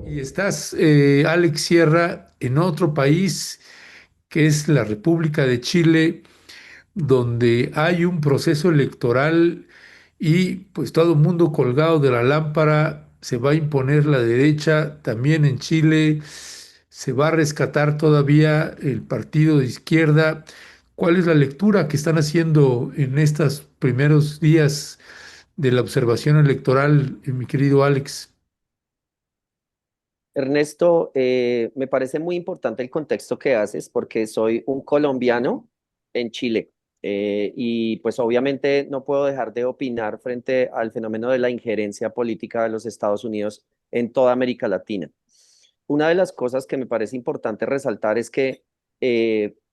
Y estás, Alex Sierra, en otro país que es la República de Chile, donde hay un proceso electoral y pues todo el mundo colgado de la lámpara, se va a imponer la derecha también en Chile, se va a rescatar todavía el partido de izquierda. ¿Cuál es la lectura que están haciendo en estos primeros días de la observación electoral, mi querido Alex? Ernesto, me parece muy importante el contexto que haces porque soy un colombiano en Chile y pues obviamente no puedo dejar de opinar frente al fenómeno de la injerencia política de los Estados Unidos en toda América Latina. Una de las cosas que me parece importante resaltar es que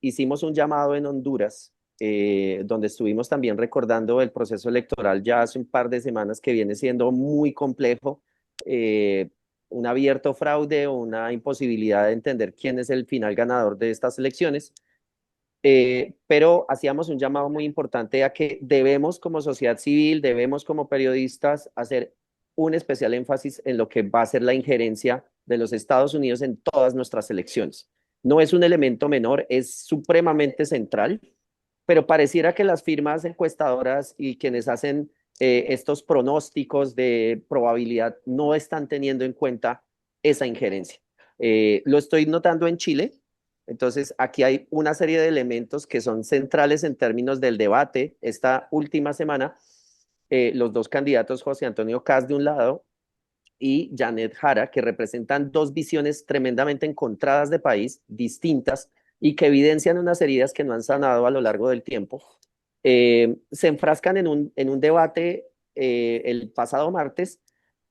hicimos un llamado en Honduras, donde estuvimos también recordando el proceso electoral ya hace un par de semanas que viene siendo muy complejo. Un abierto fraude o una imposibilidad de entender quién es el final ganador de estas elecciones, pero hacíamos un llamado muy importante a que debemos como sociedad civil, debemos como periodistas hacer un especial énfasis en lo que va a ser la injerencia de los Estados Unidos en todas nuestras elecciones. No es un elemento menor, es supremamente central, pero pareciera que las firmas encuestadoras y quienes hacen estos pronósticos de probabilidad no están teniendo en cuenta esa injerencia. Lo estoy notando en Chile, entonces aquí hay una serie de elementos que son centrales en términos del debate. Esta última semana, los dos candidatos, José Antonio Caz de un lado y Janet Jara, que representan dos visiones tremendamente encontradas de país, distintas, y que evidencian unas heridas que no han sanado a lo largo del tiempo, se enfrascan en un debate el pasado martes,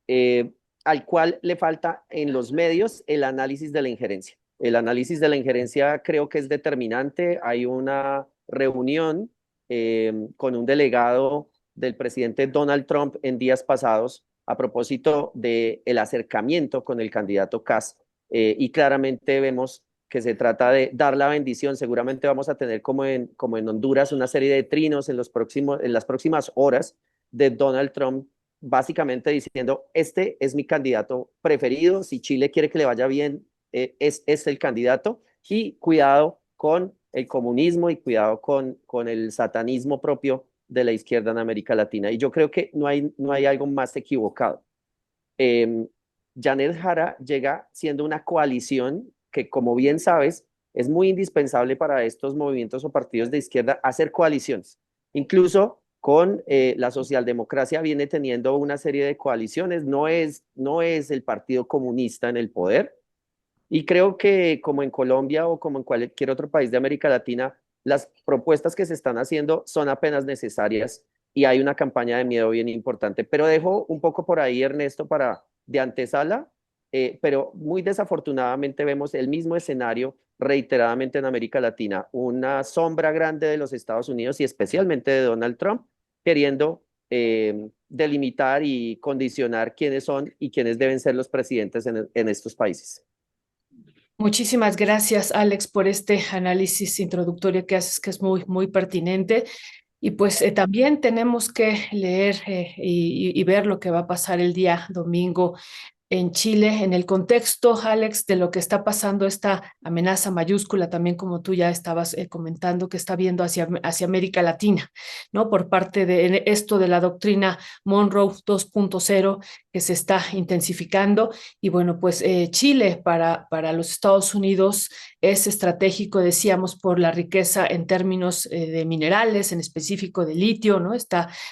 eh, al cual le falta en los medios el análisis de la injerencia. El análisis de la injerencia creo que es determinante. Hay una reunión con un delegado del presidente Donald Trump en días pasados a propósito del acercamiento con el candidato Kass, y claramente vemos que se trata de dar la bendición. Seguramente vamos a tener como en Honduras una serie de trinos en las próximas horas de Donald Trump, básicamente diciendo, este es mi candidato preferido, si Chile quiere que le vaya bien, es el candidato, y cuidado con el comunismo y cuidado con el satanismo propio de la izquierda en América Latina. Y yo creo que no hay algo más equivocado. Eh, Janet Jara llega siendo una coalición que, como bien sabes, es muy indispensable para estos movimientos o partidos de izquierda hacer coaliciones. Incluso con la socialdemocracia viene teniendo una serie de coaliciones, no es el Partido Comunista en el poder, y creo que como en Colombia o como en cualquier otro país de América Latina, las propuestas que se están haciendo son apenas necesarias y hay una campaña de miedo bien importante. Pero dejo un poco por ahí, Ernesto, para de antesala, pero muy desafortunadamente vemos el mismo escenario reiteradamente en América Latina, una sombra grande de los Estados Unidos y especialmente de Donald Trump queriendo delimitar y condicionar quiénes son y quiénes deben ser los presidentes en estos países. Muchísimas gracias, Alex, por este análisis introductorio que haces, que es muy pertinente. Y pues también tenemos que leer y ver lo que va a pasar el día domingo en Chile, en el contexto, Alex, de lo que está pasando, esta amenaza mayúscula, también como tú ya estabas comentando, que está viendo hacia América Latina, ¿no? Por parte de esto de la doctrina Monroe 2.0 que se está intensificando. Y bueno, pues Chile para los Estados Unidos es estratégico, decíamos, por la riqueza en términos de minerales, en específico de litio, ¿no?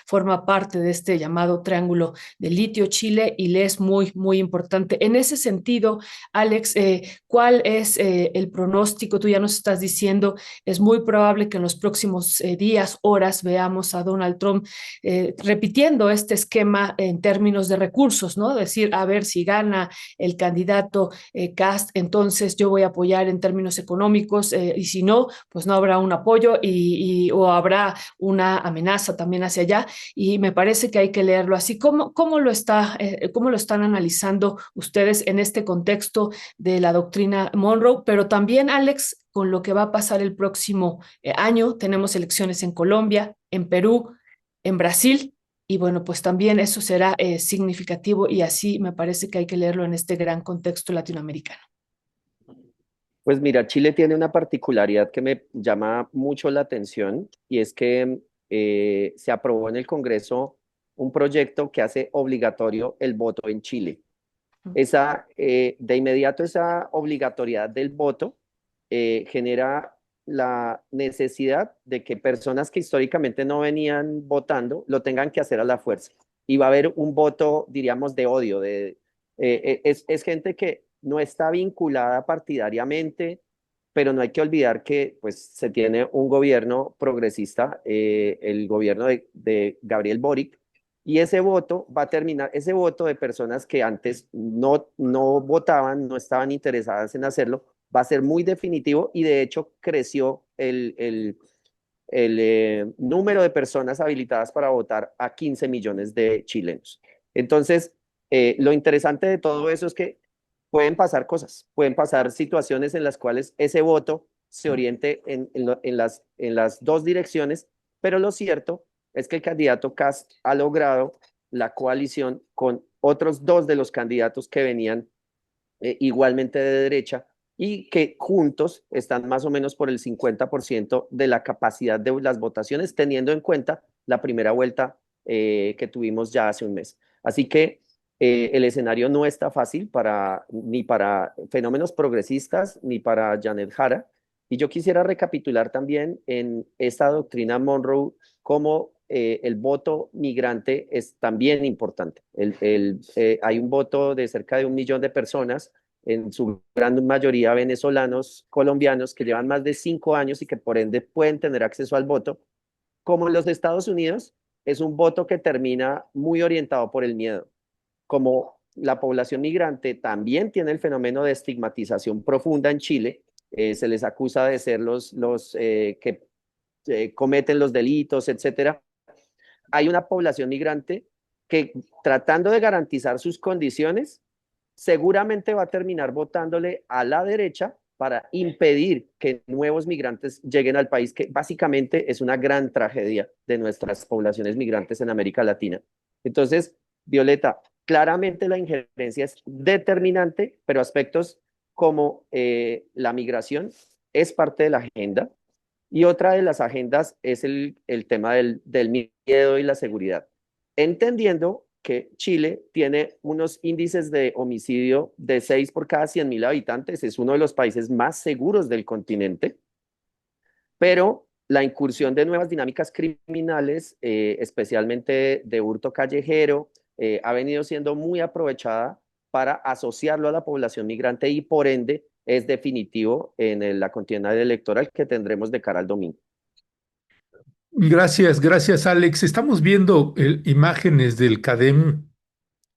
Forma parte de este llamado triángulo de litio Chile y le es muy importante. En ese sentido, Alex, ¿cuál es el pronóstico? Tú ya nos estás diciendo, es muy probable que en los próximos días, horas, veamos a Donald Trump repitiendo este esquema en términos de recursos, ¿no? Decir, a ver si gana el candidato Cast, entonces yo voy a apoyar en términos económicos y si no, pues no habrá un apoyo o habrá una amenaza también hacia allá y me parece que hay que leerlo así. ¿Cómo lo están analizando ustedes en este contexto de la doctrina Monroe? Pero también, Alex, con lo que va a pasar el próximo año, tenemos elecciones en Colombia, en Perú, en Brasil. Y bueno, pues también eso será significativo y así me parece que hay que leerlo en este gran contexto latinoamericano. Pues mira, Chile tiene una particularidad que me llama mucho la atención y es que se aprobó en el Congreso un proyecto que hace obligatorio el voto en Chile. De inmediato esa obligatoriedad del voto genera la necesidad de que personas que históricamente no venían votando lo tengan que hacer a la fuerza. Y va a haber un voto, diríamos, de odio. Es gente que no está vinculada partidariamente, pero no hay que olvidar que pues, se tiene un gobierno progresista, el gobierno de Gabriel Boric, y ese voto va a terminar, ese voto de personas que antes no votaban, no estaban interesadas en hacerlo, va a ser muy definitivo y de hecho creció el número de personas habilitadas para votar a 15 millones de chilenos. Entonces, lo interesante de todo eso es que pueden pasar cosas, pueden pasar situaciones en las cuales ese voto se oriente en las dos direcciones, pero lo cierto es que el candidato Kast ha logrado la coalición con otros dos de los candidatos que venían igualmente de derecha y que juntos están más o menos por el 50% de la capacidad de las votaciones, teniendo en cuenta la primera vuelta que tuvimos ya hace un mes. Así que el escenario no está fácil ni para fenómenos progresistas ni para Janet Jara. Y yo quisiera recapitular también en esta doctrina Monroe cómo el voto migrante es también importante. Hay un voto de cerca de 1 millón de personas, en su gran mayoría venezolanos, colombianos, que llevan más de 5 años y que por ende pueden tener acceso al voto. Como en los Estados Unidos, es un voto que termina muy orientado por el miedo. Como la población migrante también tiene el fenómeno de estigmatización profunda en Chile, se les acusa de ser los que cometen los delitos, etcétera. Hay una población migrante que tratando de garantizar sus condiciones, seguramente va a terminar votándole a la derecha para impedir que nuevos migrantes lleguen al país, que básicamente es una gran tragedia de nuestras poblaciones migrantes en América Latina. Entonces, Violeta, claramente la injerencia es determinante, pero aspectos como la migración es parte de la agenda. Y otra de las agendas es el tema del miedo y la seguridad, entendiendo que Chile tiene unos índices de homicidio de 6 por cada 100.000 habitantes, es uno de los países más seguros del continente, pero la incursión de nuevas dinámicas criminales, especialmente de hurto callejero, ha venido siendo muy aprovechada para asociarlo a la población migrante y por ende es definitivo en la contienda electoral que tendremos de cara al domingo. Gracias, gracias, Alex. Estamos viendo imágenes del CADEM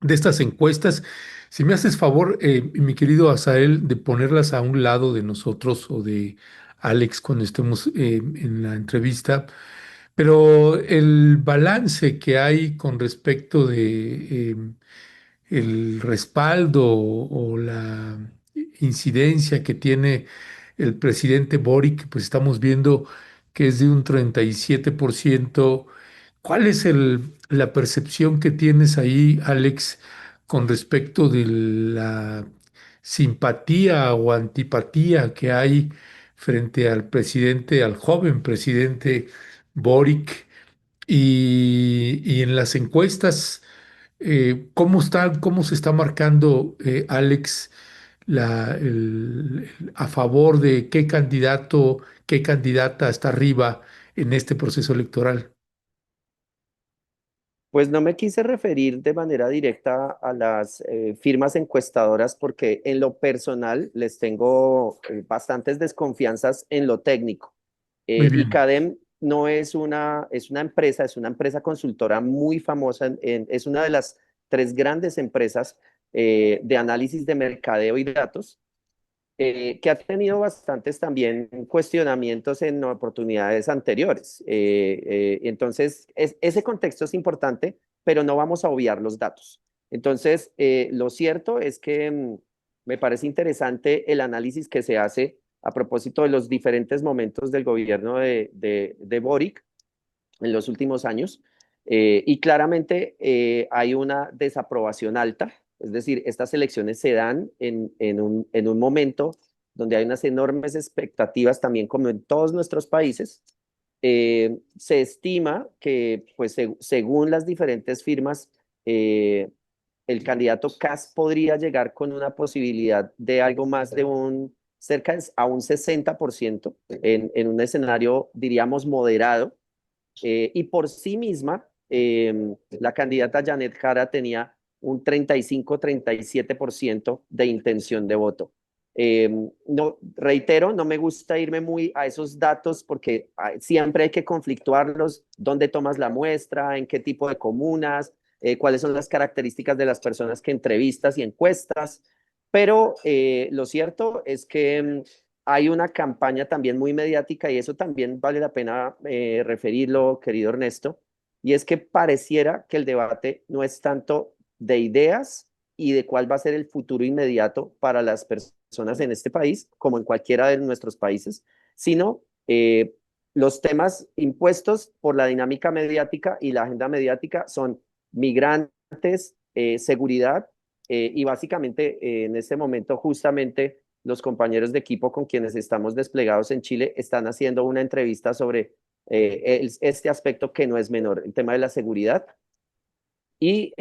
de estas encuestas. Si me haces favor, mi querido Asael, de ponerlas a un lado de nosotros o de Alex cuando estemos en la entrevista, pero el balance que hay con respecto de el respaldo o la incidencia que tiene el presidente Boric, pues estamos viendo que es de un 37%. ¿Cuál es la percepción que tienes ahí, Alex, con respecto de la simpatía o antipatía que hay frente al presidente, al joven presidente Boric? Y en las encuestas, cómo se está marcando, Alex, a favor de qué candidato, qué candidata está arriba en este proceso electoral? Pues no me quise referir de manera directa a las firmas encuestadoras porque en lo personal les tengo bastantes desconfianzas en lo técnico. Muy Y bien. CADEM no es una empresa consultora muy famosa, es una de las tres grandes empresas de análisis de mercadeo y datos que ha tenido bastantes también cuestionamientos en oportunidades anteriores. Entonces, ese contexto es importante, pero no vamos a obviar los datos. Entonces, lo cierto es que me parece interesante el análisis que se hace a propósito de los diferentes momentos del gobierno de Boric en los últimos años. Y claramente hay una desaprobación alta, es decir, estas elecciones se dan en un momento donde hay unas enormes expectativas también como en todos nuestros países. Se estima que, pues, según las diferentes firmas, el candidato Kass podría llegar con una posibilidad de algo más de a un 60% en un escenario, diríamos, moderado. Y por sí misma, la candidata Janet Jara tenía un 35-37% de intención de voto. No, reitero, no me gusta irme muy a esos datos porque siempre hay que conflictuarlos, dónde tomas la muestra, en qué tipo de comunas, cuáles son las características de las personas que entrevistas y encuestas, pero lo cierto es que hay una campaña también muy mediática y eso también vale la pena referirlo, querido Ernesto, y es que pareciera que el debate no es tanto de ideas y de cuál va a ser el futuro inmediato para las personas en este país, como en cualquiera de nuestros países, sino los temas impuestos por la dinámica mediática y la agenda mediática son migrantes, seguridad y básicamente en este momento justamente los compañeros de equipo con quienes estamos desplegados en Chile están haciendo una entrevista sobre este aspecto que no es menor, el tema de la seguridad. Y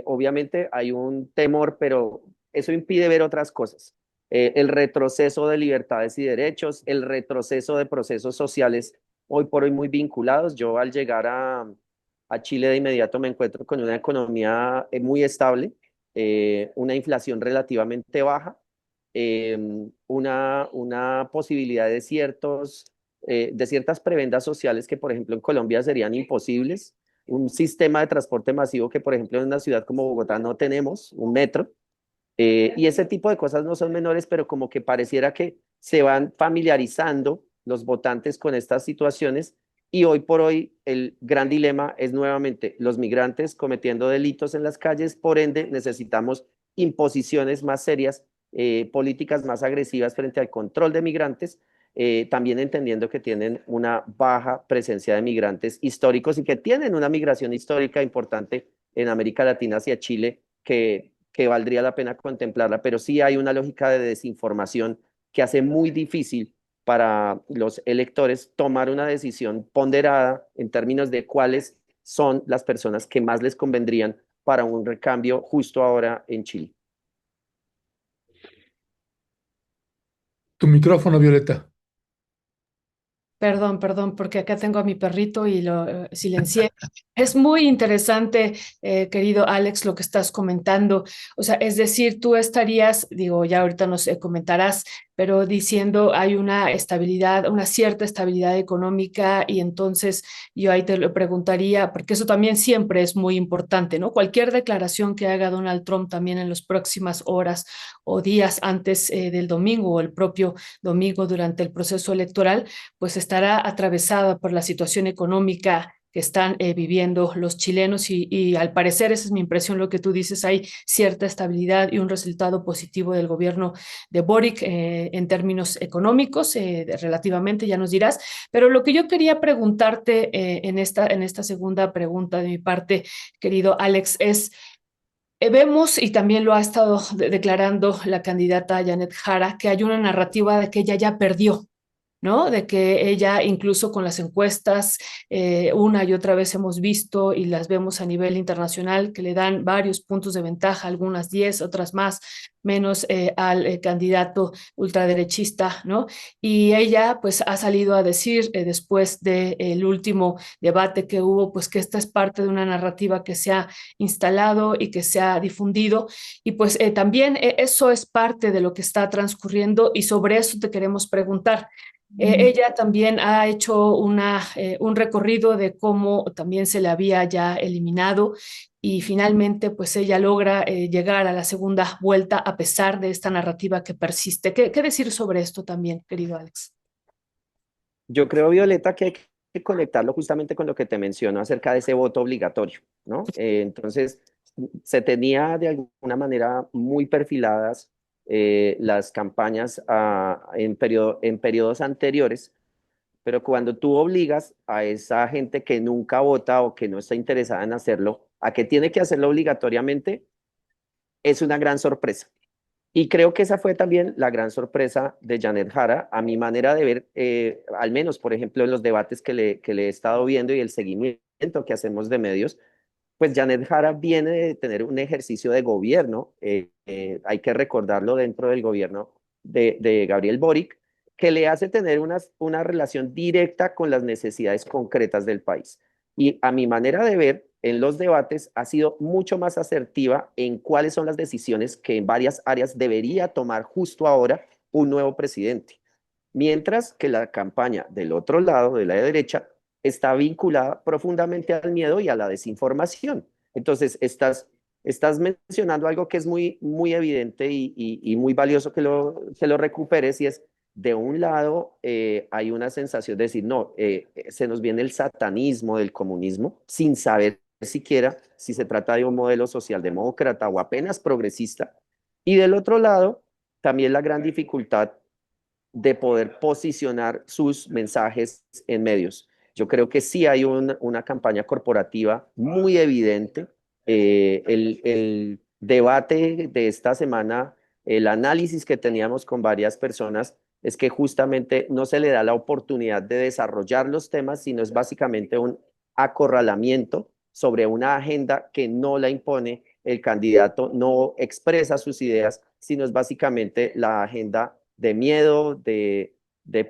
obviamente hay un temor, pero eso impide ver otras cosas. El retroceso de libertades y derechos, el retroceso de procesos sociales hoy por hoy muy vinculados. Yo al llegar a Chile de inmediato me encuentro con una economía muy estable, una inflación relativamente baja, eh, una posibilidad de ciertas prebendas sociales que, por ejemplo, en Colombia serían imposibles, un sistema de transporte masivo que, por ejemplo, en una ciudad como Bogotá no tenemos, un metro, y ese tipo de cosas no son menores, pero como que pareciera que se van familiarizando los votantes con estas situaciones y hoy por hoy el gran dilema es nuevamente los migrantes cometiendo delitos en las calles, por ende necesitamos imposiciones más serias, políticas más agresivas frente al control de migrantes, también entendiendo que tienen una baja presencia de migrantes históricos y que tienen una migración histórica importante en América Latina hacia Chile que valdría la pena contemplarla, pero sí hay una lógica de desinformación que hace muy difícil para los electores tomar una decisión ponderada en términos de cuáles son las personas que más les convendrían para un recambio justo ahora en Chile. Tu micrófono, Violeta. Perdón, porque acá tengo a mi perrito y lo silencié. Es muy interesante, querido Alex, lo que estás comentando. O sea, es decir, tú estarías, digo, ya ahorita nos comentarás, pero diciendo hay una estabilidad, una cierta estabilidad económica y entonces yo ahí te lo preguntaría, porque eso también siempre es muy importante, ¿no? Cualquier declaración que haga Donald Trump también en las próximas horas o días antes del domingo o el propio domingo durante el proceso electoral pues estará atravesada por la situación económica que están viviendo los chilenos y al parecer, esa es mi impresión, lo que tú dices, hay cierta estabilidad y un resultado positivo del gobierno de Boric en términos económicos, relativamente, ya nos dirás, pero lo que yo quería preguntarte en esta segunda pregunta de mi parte, querido Alex, es... Vemos, y también lo ha estado declarando la candidata Janet Jara, que hay una narrativa de que ella ya perdió, ¿no? De que ella, incluso con las encuestas, una y otra vez hemos visto y las vemos a nivel internacional, que le dan varios puntos de ventaja, algunas 10, otras más, menos al candidato ultraderechista, ¿no? Y ella, pues, ha salido a decir, después del último debate que hubo, pues, que esta es parte de una narrativa que se ha instalado y que se ha difundido. Y pues también eso es parte de lo que está transcurriendo y sobre eso te queremos preguntar. Ella también ha hecho un recorrido de cómo también se le había ya eliminado y finalmente pues ella logra llegar a la segunda vuelta a pesar de esta narrativa que persiste. ¿Qué decir sobre esto también, querido Alex? Yo creo, Violeta, que hay que conectarlo justamente con lo que te menciono acerca de ese voto obligatorio, ¿no? Entonces, se tenía de alguna manera muy perfiladas las campañas en periodos anteriores pero cuando tú obligas a esa gente que nunca vota o que no está interesada en hacerlo, a que tiene que hacerlo obligatoriamente, es una gran sorpresa. Y creo que esa fue también la gran sorpresa de Janet Jara, a mi manera de ver, al menos, por ejemplo, en los debates que le he estado viendo y el seguimiento que hacemos de medios, pues Janet Jara viene de tener un ejercicio de gobierno, hay que recordarlo dentro del gobierno de Gabriel Boric, que le hace tener una relación directa con las necesidades concretas del país. Y a mi manera de ver, en los debates ha sido mucho más asertiva en cuáles son las decisiones que en varias áreas debería tomar justo ahora un nuevo presidente. Mientras que la campaña del otro lado, de la derecha, está vinculada profundamente al miedo y a la desinformación. Entonces, estás mencionando algo que es muy evidente y muy valioso que lo recuperes, y es, de un lado, hay una sensación de decir, no, se nos viene el satanismo del comunismo, sin saber siquiera si se trata de un modelo socialdemócrata o apenas progresista. Y del otro lado, también la gran dificultad de poder posicionar sus mensajes en medios. Yo creo que sí hay una campaña corporativa muy evidente. El debate de esta semana, el análisis que teníamos con varias personas, es que justamente no se le da la oportunidad de desarrollar los temas, sino es básicamente un acorralamiento sobre una agenda que no la impone el candidato, no expresa sus ideas, sino es básicamente la agenda de miedo, de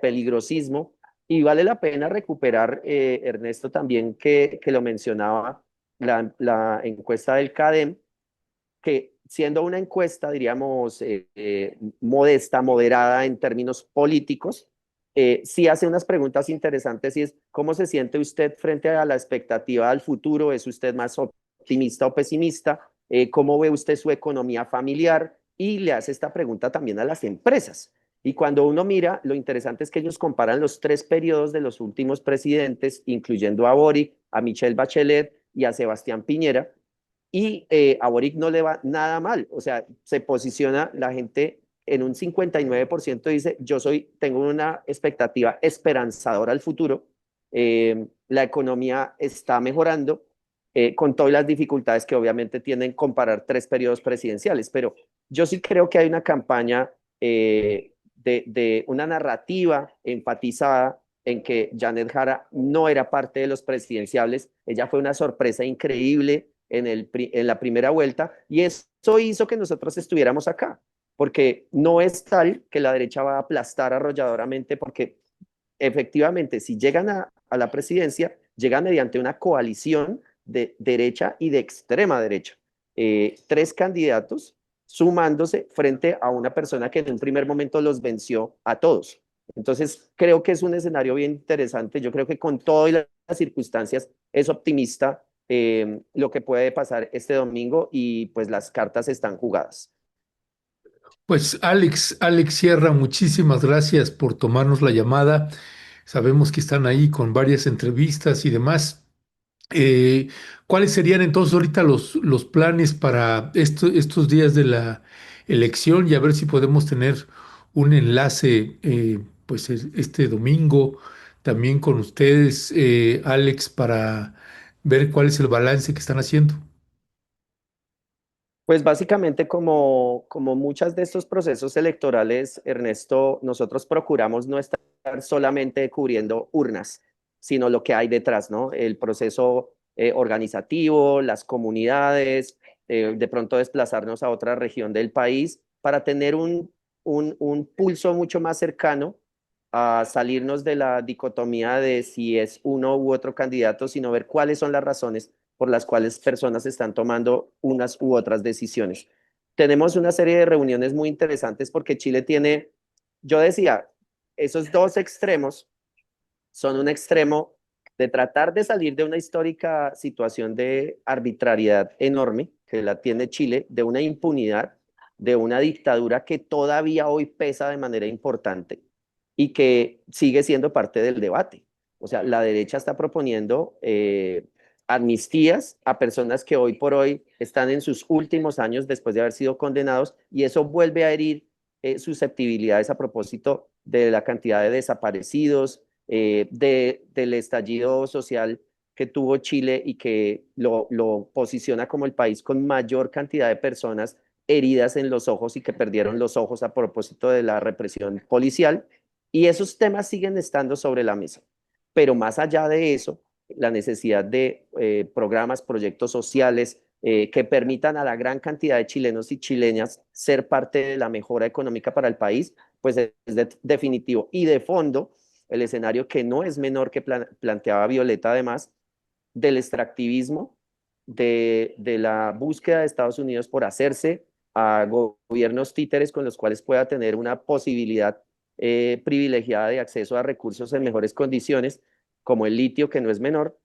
peligrosismo. Y vale la pena recuperar, Ernesto, también que lo mencionaba, la encuesta del CADEM, que siendo una encuesta, diríamos, modesta, moderada en términos políticos, sí hace unas preguntas interesantes, y es, ¿cómo se siente usted frente a la expectativa del futuro? ¿Es usted más optimista o pesimista? ¿Cómo ve usted su economía familiar? Y le hace esta pregunta también a las empresas. Y cuando uno mira, lo interesante es que ellos comparan los 3 periodos de los últimos presidentes, incluyendo a Boric, a Michelle Bachelet y a Sebastián Piñera, y a Boric no le va nada mal. O sea, se posiciona la gente en un 59%, dice, tengo una expectativa esperanzadora al futuro, la economía está mejorando, con todas las dificultades que obviamente tienen comparar 3 periodos presidenciales, pero yo sí creo que hay una campaña, de una narrativa enfatizada en que Janet Jara no era parte de los presidenciables, ella fue una sorpresa increíble en la primera vuelta, y eso hizo que nosotros estuviéramos acá, porque no es tal que la derecha va a aplastar arrolladoramente, porque efectivamente, si llegan a la presidencia, llegan mediante una coalición de derecha y de extrema derecha. 3 candidatos sumándose frente a una persona que en un primer momento los venció a todos. Entonces, creo que es un escenario bien interesante. Yo creo que con todas las circunstancias es optimista, lo que puede pasar este domingo, y pues las cartas están jugadas. Pues Alex Sierra, muchísimas gracias por tomarnos la llamada. Sabemos que están ahí con varias entrevistas y demás. Eh, ¿Cuáles serían entonces ahorita los planes para estos días de la elección? Y a ver si podemos tener un enlace, pues este domingo también con ustedes, Alex, para ver cuál es el balance que están haciendo. Pues básicamente, como muchas de estos procesos electorales, Ernesto, nosotros procuramos no estar solamente cubriendo urnas, sino lo que hay detrás, ¿no? El proceso, organizativo, las comunidades, de pronto desplazarnos a otra región del país para tener un pulso mucho más cercano, a salirnos de la dicotomía de si es uno u otro candidato, sino ver cuáles son las razones por las cuales personas están tomando unas u otras decisiones. Tenemos una serie de reuniones muy interesantes porque Chile tiene, yo decía, esos dos extremos son un extremo de tratar de salir de una histórica situación de arbitrariedad enorme que la tiene Chile, de una impunidad, de una dictadura que todavía hoy pesa de manera importante y que sigue siendo parte del debate. O sea, la derecha está proponiendo, amnistías a personas que hoy por hoy están en sus últimos años después de haber sido condenados, y eso vuelve a herir, susceptibilidades a propósito de la cantidad de desaparecidos, del estallido social que tuvo Chile y que lo posiciona como el país con mayor cantidad de personas heridas en los ojos y que perdieron los ojos a propósito de la represión policial. Y esos temas siguen estando sobre la mesa. Pero más allá de eso, la necesidad de programas, proyectos sociales que permitan a la gran cantidad de chilenos y chilenas ser parte de la mejora económica para el país, pues es definitivo. Y de fondo, el escenario que no es menor que planteaba Violeta, además, del extractivismo, de la búsqueda de Estados Unidos por hacerse a gobiernos títeres con los cuales pueda tener una posibilidad privilegiada de acceso a recursos en mejores condiciones, como el litio, que no es menor,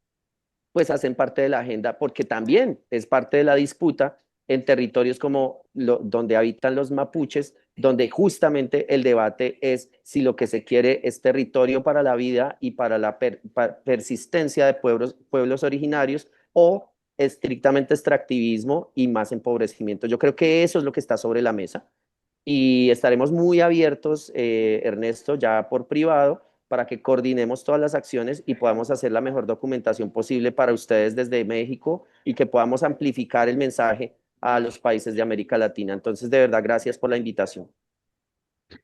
pues hacen parte de la agenda, porque también es parte de la disputa en territorios como donde habitan los mapuches, donde justamente el debate es si lo que se quiere es territorio para la vida y para la persistencia de pueblos originarios, o estrictamente extractivismo y más empobrecimiento. Yo creo que eso es lo que está sobre la mesa y estaremos muy abiertos, Ernesto, ya por privado, para que coordinemos todas las acciones y podamos hacer la mejor documentación posible para ustedes desde México y que podamos amplificar el mensaje a los países de América Latina. Entonces, de verdad, gracias por la invitación.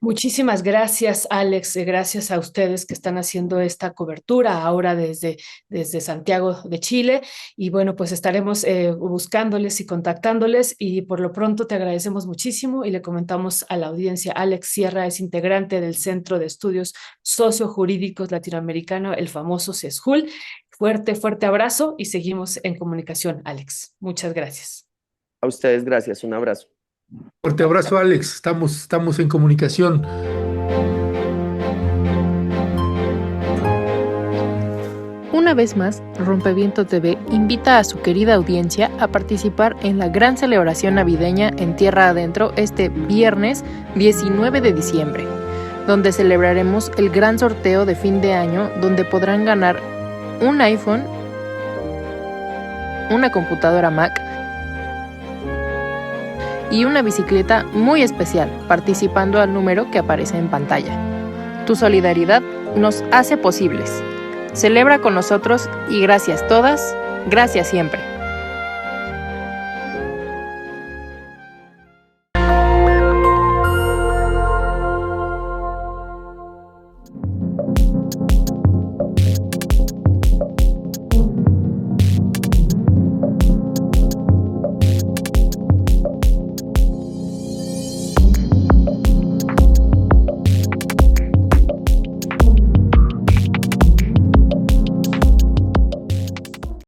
Muchísimas gracias, Alex. Gracias a ustedes que están haciendo esta cobertura ahora desde Santiago de Chile. Y bueno, pues estaremos buscándoles y contactándoles. Y por lo pronto te agradecemos muchísimo y le comentamos a la audiencia. Alex Sierra es integrante del Centro de Estudios Sociojurídicos Latinoamericano, el famoso CESJUL. Fuerte, fuerte abrazo y seguimos en comunicación, Alex. Muchas gracias. A ustedes, gracias. Un abrazo. Fuerte abrazo, Alex. Estamos en comunicación. Una vez más, Rompeviento TV invita a su querida audiencia a participar en la gran celebración navideña en Tierra Adentro este viernes 19 de diciembre, donde celebraremos el gran sorteo de fin de año donde podrán ganar un iPhone, una computadora Mac y una bicicleta muy especial, participando al número que aparece en pantalla. Tu solidaridad nos hace posibles. Celebra con nosotros y gracias todas, gracias siempre.